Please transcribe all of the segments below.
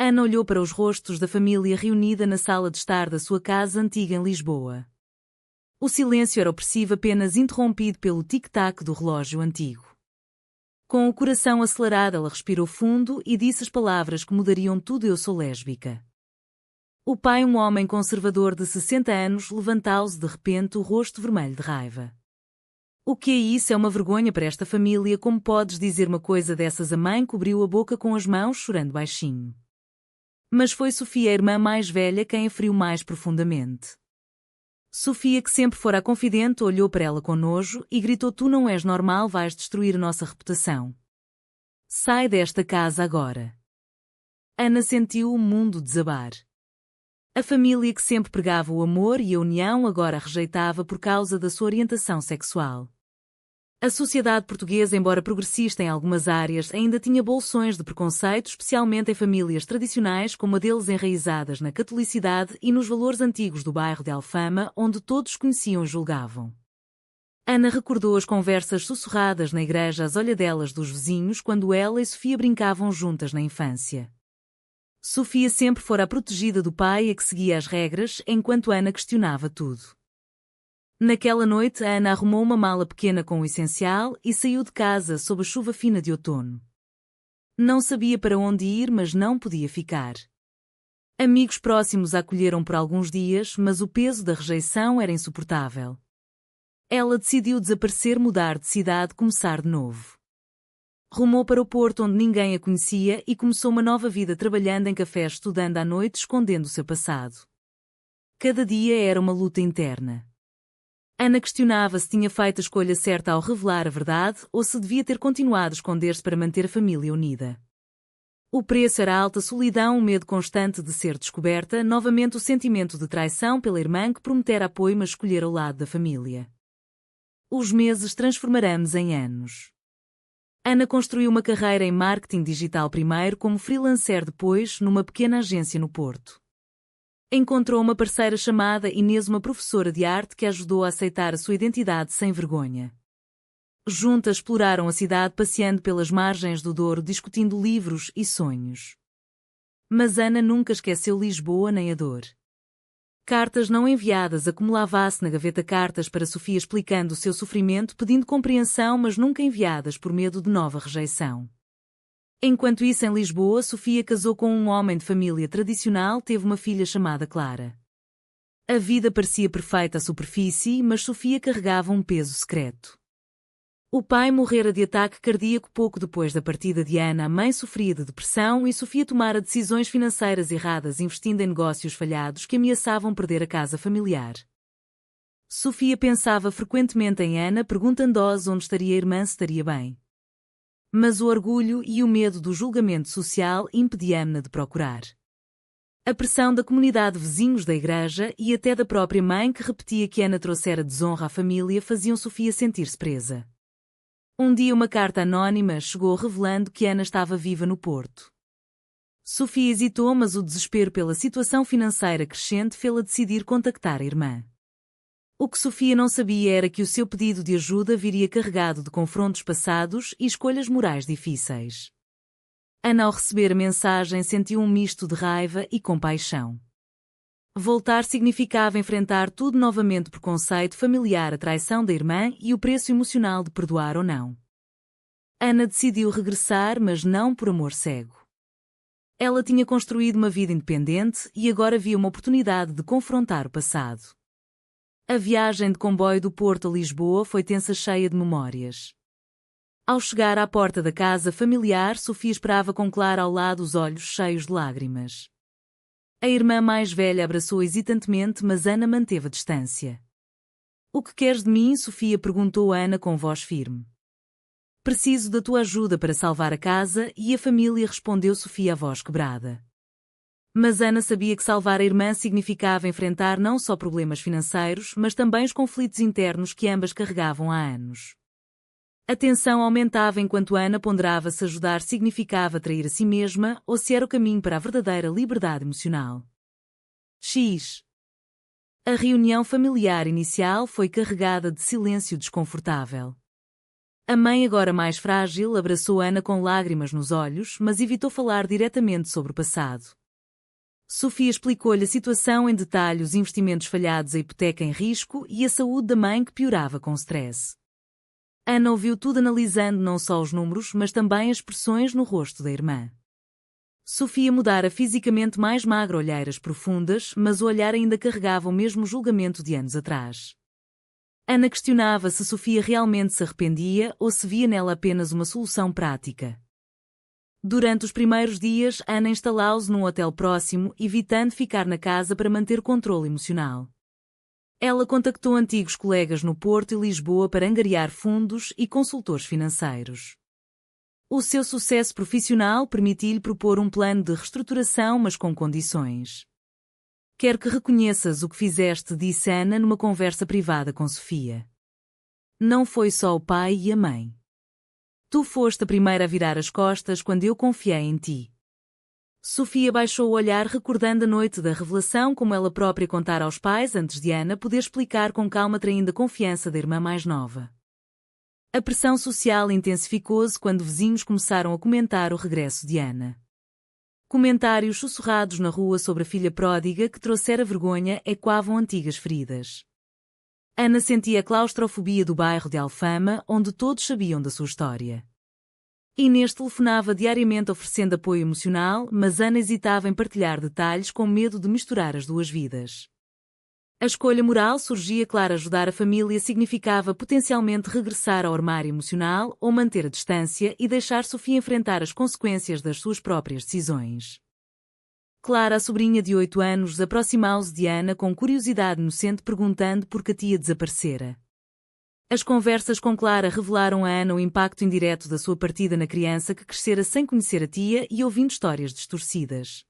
Ana olhou para os rostos da família reunida na sala de estar da sua casa antiga em Lisboa. O silêncio era opressivo, apenas interrompido pelo tic-tac do relógio antigo. Com o coração acelerado, ela respirou fundo e disse as palavras que mudariam tudo: eu sou lésbica. O pai, um homem conservador de 60 anos, levantou-se de repente, o rosto vermelho de raiva. O que é isso? É uma vergonha para esta família. Como podes dizer uma coisa dessas? A mãe cobriu a boca com as mãos, chorando baixinho. Mas foi Sofia, a irmã mais velha, quem a feriu mais profundamente. Sofia, que sempre fora a confidente, olhou para ela com nojo e gritou: tu não és normal, vais destruir a nossa reputação. Sai desta casa agora. Ana sentiu o mundo desabar. A família que sempre pregava o amor e a união agora a rejeitava por causa da sua orientação sexual. A sociedade portuguesa, embora progressista em algumas áreas, ainda tinha bolsões de preconceito, especialmente em famílias tradicionais como a deles, enraizadas na catolicidade e nos valores antigos do bairro de Alfama, onde todos conheciam e julgavam. Ana recordou as conversas sussurradas na igreja, as olhadelas dos vizinhos quando ela e Sofia brincavam juntas na infância. Sofia sempre fora a protegida do pai, a que seguia as regras, enquanto Ana questionava tudo. Naquela noite, Ana arrumou uma mala pequena com o essencial e saiu de casa sob a chuva fina de outono. Não sabia para onde ir, mas não podia ficar. Amigos próximos a acolheram por alguns dias, mas o peso da rejeição era insuportável. Ela decidiu desaparecer, mudar de cidade, começar de novo. Rumou para o Porto, onde ninguém a conhecia, e começou uma nova vida, trabalhando em cafés, estudando à noite, escondendo o seu passado. Cada dia era uma luta interna. Ana questionava se tinha feito a escolha certa ao revelar a verdade ou se devia ter continuado a esconder-se para manter a família unida. O preço era a alta solidão, o medo constante de ser descoberta, novamente o sentimento de traição pela irmã que prometera apoio mas escolhera o lado da família. Os meses transformaram-se em anos. Ana construiu uma carreira em marketing digital, primeiro como freelancer, depois numa pequena agência no Porto. Encontrou uma parceira chamada Inês, uma professora de arte que a ajudou a aceitar a sua identidade sem vergonha. Juntas exploraram a cidade, passeando pelas margens do Douro, discutindo livros e sonhos. Mas Ana nunca esqueceu Lisboa nem a dor. Cartas não enviadas, acumulava-se na gaveta cartas para Sofia explicando o seu sofrimento, pedindo compreensão, mas nunca enviadas por medo de nova rejeição. Enquanto isso, em Lisboa, Sofia casou com um homem de família tradicional, teve uma filha chamada Clara. A vida parecia perfeita à superfície, mas Sofia carregava um peso secreto. O pai morrera de ataque cardíaco pouco depois da partida de Ana, a mãe sofria de depressão e Sofia tomara decisões financeiras erradas, investindo em negócios falhados que ameaçavam perder a casa familiar. Sofia pensava frequentemente em Ana, perguntando-se onde estaria a irmã, se estaria bem. Mas o orgulho e o medo do julgamento social impediam-na de procurar. A pressão da comunidade, vizinhos da igreja e até da própria mãe, que repetia que Ana trouxera desonra à família, faziam Sofia sentir-se presa. Um dia uma carta anónima chegou revelando que Ana estava viva no Porto. Sofia hesitou, mas o desespero pela situação financeira crescente fê-la decidir contactar a irmã. O que Sofia não sabia era que o seu pedido de ajuda viria carregado de confrontos passados e escolhas morais difíceis. Ana, ao receber a mensagem, sentiu um misto de raiva e compaixão. Voltar significava enfrentar tudo novamente: preconceito familiar, a traição da irmã e o preço emocional de perdoar ou não. Ana decidiu regressar, mas não por amor cego. Ela tinha construído uma vida independente e agora via uma oportunidade de confrontar o passado. A viagem de comboio do Porto a Lisboa foi tensa, cheia de memórias. Ao chegar à porta da casa familiar, Sofia esperava com Clara ao lado, os olhos cheios de lágrimas. A irmã mais velha abraçou hesitantemente, mas Ana manteve a distância. O que queres de mim? Sofia perguntou a Ana com voz firme. Preciso da tua ajuda para salvar a casa e a família, respondeu Sofia, a voz quebrada. Mas Ana sabia que salvar a irmã significava enfrentar não só problemas financeiros, mas também os conflitos internos que ambas carregavam há anos. A tensão aumentava enquanto Ana ponderava se ajudar significava trair a si mesma ou se era o caminho para a verdadeira liberdade emocional. A reunião familiar inicial foi carregada de silêncio desconfortável. A mãe, agora mais frágil, abraçou Ana com lágrimas nos olhos, mas evitou falar diretamente sobre o passado. Sofia explicou-lhe a situação em detalhe, os investimentos falhados, a hipoteca em risco e a saúde da mãe que piorava com stress. Ana ouviu tudo, analisando não só os números, mas também as expressões no rosto da irmã. Sofia mudara fisicamente, mais magra, olheiras profundas, mas o olhar ainda carregava o mesmo julgamento de anos atrás. Ana questionava se Sofia realmente se arrependia ou se via nela apenas uma solução prática. Durante os primeiros dias, Ana instalou-se num hotel próximo, evitando ficar na casa para manter controle emocional. Ela contactou antigos colegas no Porto e Lisboa para angariar fundos e consultores financeiros. O seu sucesso profissional permitiu-lhe propor um plano de reestruturação, mas com condições. Quero que reconheças o que fizeste, disse Ana numa conversa privada com Sofia. Não foi só o pai e a mãe. Tu foste a primeira a virar as costas quando eu confiei em ti. Sofia baixou o olhar, recordando a noite da revelação, como ela própria contara aos pais antes de Ana poder explicar com calma, traindo a confiança da irmã mais nova. A pressão social intensificou-se quando vizinhos começaram a comentar o regresso de Ana. Comentários sussurrados na rua sobre a filha pródiga que trouxera vergonha ecoavam antigas feridas. Ana sentia a claustrofobia do bairro de Alfama, onde todos sabiam da sua história. Inês telefonava diariamente oferecendo apoio emocional, mas Ana hesitava em partilhar detalhes com medo de misturar as duas vidas. A escolha moral surgia clara: ajudar a família significava potencialmente regressar ao armário emocional ou manter a distância e deixar Sofia enfrentar as consequências das suas próprias decisões. Clara, a sobrinha de 8 anos, aproximou-se de Ana com curiosidade inocente, perguntando por que a tia desaparecera. As conversas com Clara revelaram a Ana o impacto indireto da sua partida na criança que crescera sem conhecer a tia e ouvindo histórias distorcidas.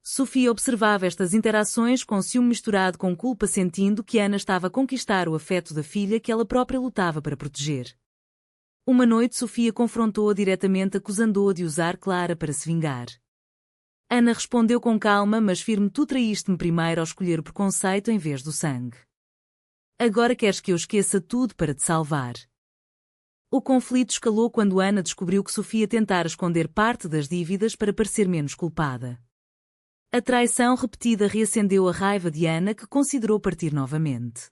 Sofia observava estas interações com ciúme misturado com culpa, sentindo que Ana estava a conquistar o afeto da filha que ela própria lutava para proteger. Uma noite, Sofia confrontou-a diretamente, acusando-a de usar Clara para se vingar. Ana respondeu com calma, mas firme: tu traíste-me primeiro ao escolher o preconceito em vez do sangue. Agora queres que eu esqueça tudo para te salvar. O conflito escalou quando Ana descobriu que Sofia tentara esconder parte das dívidas para parecer menos culpada. A traição repetida reacendeu a raiva de Ana, que considerou partir novamente.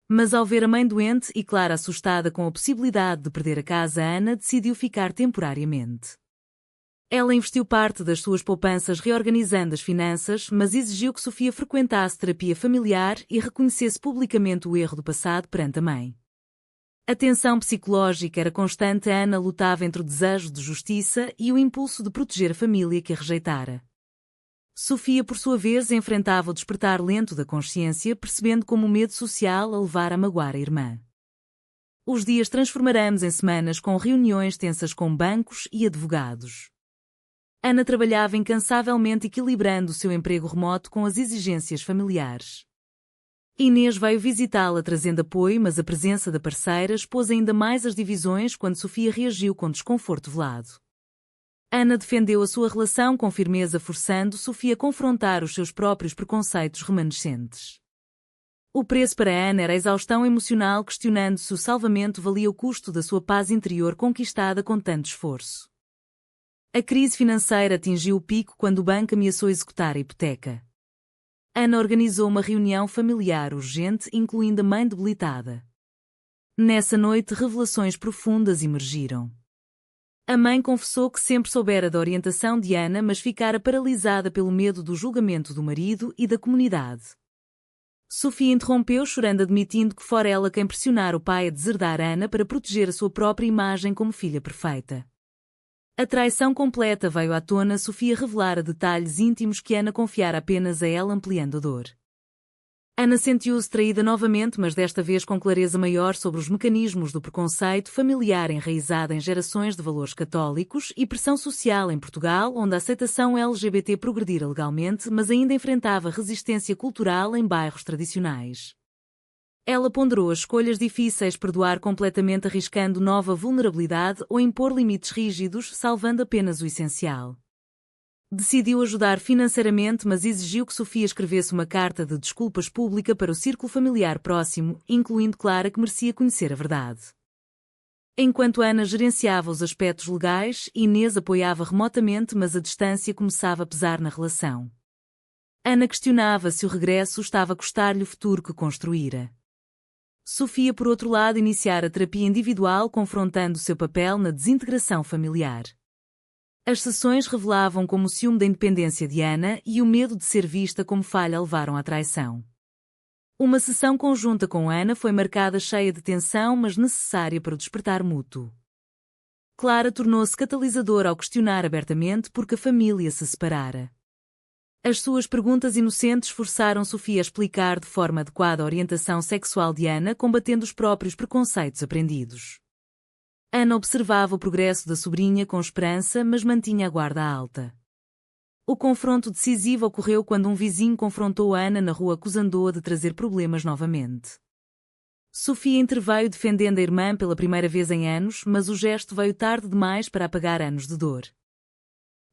Mas ao ver a mãe doente e Clara assustada com a possibilidade de perder a casa, Ana decidiu ficar temporariamente. Ela investiu parte das suas poupanças reorganizando as finanças, mas exigiu que Sofia frequentasse terapia familiar e reconhecesse publicamente o erro do passado perante a mãe. A tensão psicológica era constante. A Ana lutava entre o desejo de justiça e o impulso de proteger a família que a rejeitara. Sofia, por sua vez, enfrentava o despertar lento da consciência, percebendo como o medo social a levara a magoar a irmã. Os dias transformarão-se em semanas, com reuniões tensas com bancos e advogados. Ana trabalhava incansavelmente, equilibrando o seu emprego remoto com as exigências familiares. Inês veio visitá-la trazendo apoio, mas a presença da parceira expôs ainda mais as divisões quando Sofia reagiu com desconforto velado. Ana defendeu a sua relação com firmeza, forçando Sofia a confrontar os seus próprios preconceitos remanescentes. O preço para Ana era a exaustão emocional, questionando se o salvamento valia o custo da sua paz interior conquistada com tanto esforço. A crise financeira atingiu o pico quando o banco ameaçou executar a hipoteca. Ana organizou uma reunião familiar urgente, incluindo a mãe debilitada. Nessa noite, revelações profundas emergiram. A mãe confessou que sempre soubera da orientação de Ana, mas ficara paralisada pelo medo do julgamento do marido e da comunidade. Sofia interrompeu chorando, admitindo que fora ela quem pressionara o pai a deserdar Ana para proteger a sua própria imagem como filha perfeita. A traição completa veio à tona. Sofia revelara detalhes íntimos que Ana confiara apenas a ela, ampliando a dor. Ana sentiu-se traída novamente, mas desta vez com clareza maior sobre os mecanismos do preconceito familiar enraizado em gerações de valores católicos e pressão social em Portugal, onde a aceitação LGBT progredira legalmente, mas ainda enfrentava resistência cultural em bairros tradicionais. Ela ponderou as escolhas difíceis: perdoar completamente arriscando nova vulnerabilidade ou impor limites rígidos, salvando apenas o essencial. Decidiu ajudar financeiramente, mas exigiu que Sofia escrevesse uma carta de desculpas pública para o círculo familiar próximo, incluindo Clara, que merecia conhecer a verdade. Enquanto Ana gerenciava os aspectos legais, Inês apoiava remotamente, mas a distância começava a pesar na relação. Ana questionava se o regresso estava a custar-lhe o futuro que construíra. Sofia, por outro lado, iniciara a terapia individual, confrontando seu papel na desintegração familiar. As sessões revelavam como o ciúme da independência de Ana e o medo de ser vista como falha levaram à traição. Uma sessão conjunta com Ana foi marcada cheia de tensão, mas necessária para o despertar mútuo. Clara tornou-se catalisadora ao questionar abertamente porque a família se separara. As suas perguntas inocentes forçaram Sofia a explicar de forma adequada a orientação sexual de Ana, combatendo os próprios preconceitos aprendidos. Ana observava o progresso da sobrinha com esperança, mas mantinha a guarda alta. O confronto decisivo ocorreu quando um vizinho confrontou Ana na rua, acusando-a de trazer problemas novamente. Sofia interveio defendendo a irmã pela primeira vez em anos, mas o gesto veio tarde demais para apagar anos de dor.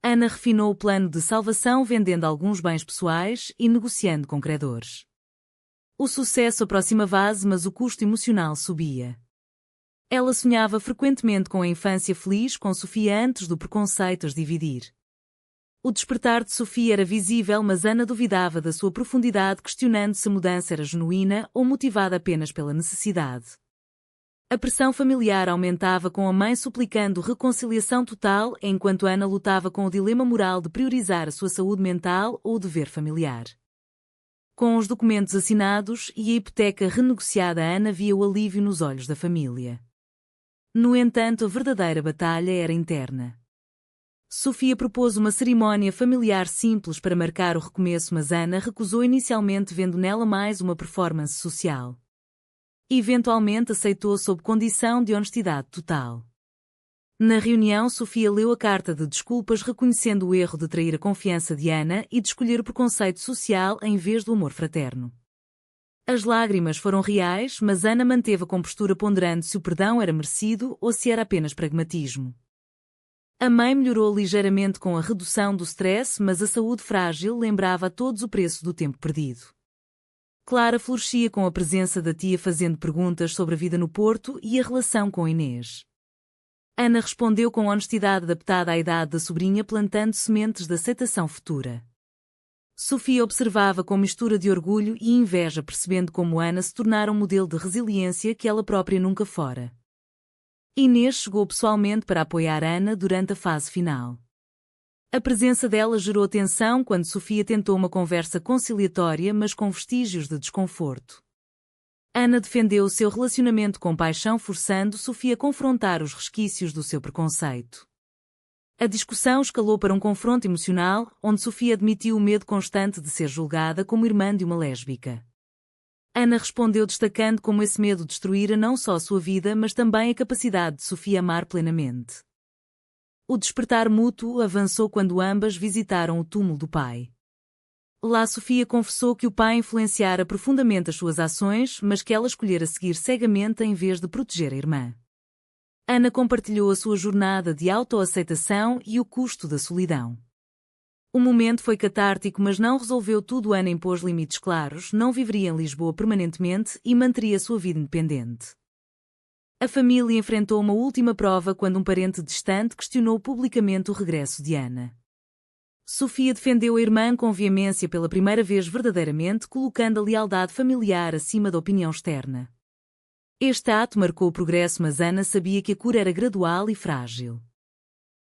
Ana refinou o plano de salvação, vendendo alguns bens pessoais e negociando com credores. O sucesso aproximava-se, mas o custo emocional subia. Ela sonhava frequentemente com a infância feliz com Sofia antes do preconceito as dividir. O despertar de Sofia era visível, mas Ana duvidava da sua profundidade, questionando se a mudança era genuína ou motivada apenas pela necessidade. A pressão familiar aumentava, com a mãe suplicando reconciliação total, enquanto Ana lutava com o dilema moral de priorizar a sua saúde mental ou o dever familiar. Com os documentos assinados e a hipoteca renegociada, Ana via o alívio nos olhos da família. No entanto, a verdadeira batalha era interna. Sofia propôs uma cerimónia familiar simples para marcar o recomeço, mas Ana recusou inicialmente, vendo nela mais uma performance social. Eventualmente aceitou sob condição de honestidade total. Na reunião, Sofia leu a carta de desculpas, reconhecendo o erro de trair a confiança de Ana e de escolher o preconceito social em vez do amor fraterno. As lágrimas foram reais, mas Ana manteve a compostura, ponderando se o perdão era merecido ou se era apenas pragmatismo. A mãe melhorou ligeiramente com a redução do stress, mas a saúde frágil lembrava a todos o preço do tempo perdido. Clara florescia com a presença da tia, fazendo perguntas sobre a vida no Porto e a relação com Inês. Ana respondeu com honestidade adaptada à idade da sobrinha, plantando sementes de aceitação futura. Sofia observava com mistura de orgulho e inveja, percebendo como Ana se tornara um modelo de resiliência que ela própria nunca fora. Inês chegou pessoalmente para apoiar Ana durante a fase final. A presença dela gerou tensão quando Sofia tentou uma conversa conciliatória, mas com vestígios de desconforto. Ana defendeu o seu relacionamento com paixão, forçando Sofia a confrontar os resquícios do seu preconceito. A discussão escalou para um confronto emocional, onde Sofia admitiu o medo constante de ser julgada como irmã de uma lésbica. Ana respondeu destacando como esse medo destruíra não só a sua vida, mas também a capacidade de Sofia amar plenamente. O despertar mútuo avançou quando ambas visitaram o túmulo do pai. Lá, Sofia confessou que o pai influenciara profundamente as suas ações, mas que ela escolhera seguir cegamente em vez de proteger a irmã. Ana compartilhou a sua jornada de autoaceitação e o custo da solidão. O momento foi catártico, mas não resolveu tudo. Ana impôs limites claros, não viveria em Lisboa permanentemente e manteria sua vida independente. A família enfrentou uma última prova quando um parente distante questionou publicamente o regresso de Ana. Sofia defendeu a irmã com veemência pela primeira vez verdadeiramente, colocando a lealdade familiar acima da opinião externa. Este ato marcou o progresso, mas Ana sabia que a cura era gradual e frágil.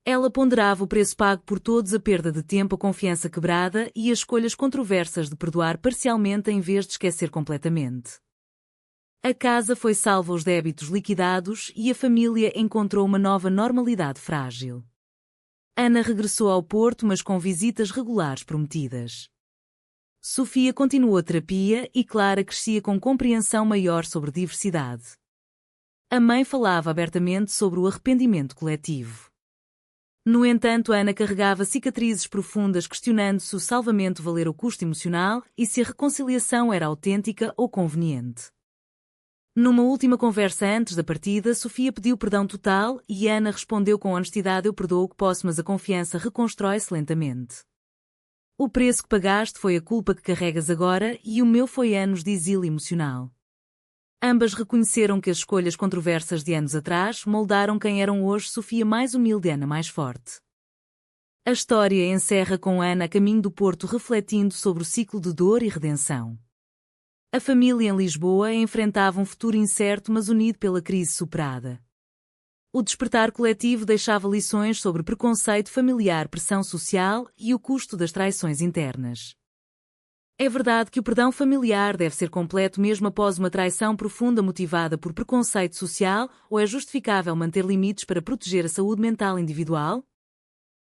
Ela ponderava o preço pago por todos, a perda de tempo, a confiança quebrada e as escolhas controversas de perdoar parcialmente em vez de esquecer completamente. A casa foi salva, os débitos liquidados e a família encontrou uma nova normalidade frágil. Ana regressou ao Porto, mas com visitas regulares prometidas. Sofia continuou a terapia e Clara crescia com compreensão maior sobre diversidade. A mãe falava abertamente sobre o arrependimento coletivo. No entanto, Ana carregava cicatrizes profundas, questionando se o salvamento valera o custo emocional e se a reconciliação era autêntica ou conveniente. Numa última conversa antes da partida, Sofia pediu perdão total e Ana respondeu com honestidade: eu perdoo o que posso, mas a confiança reconstrói-se lentamente. O preço que pagaste foi a culpa que carregas agora e o meu foi anos de exílio emocional. Ambas reconheceram que as escolhas controversas de anos atrás moldaram quem eram hoje Sofia mais humilde e Ana mais forte. A história encerra com Ana a caminho do Porto refletindo sobre o ciclo de dor e redenção. A família em Lisboa enfrentava um futuro incerto mas unido pela crise superada. O despertar coletivo deixava lições sobre preconceito familiar, pressão social e o custo das traições internas. É verdade que o perdão familiar deve ser completo mesmo após uma traição profunda motivada por preconceito social, ou é justificável manter limites para proteger a saúde mental individual?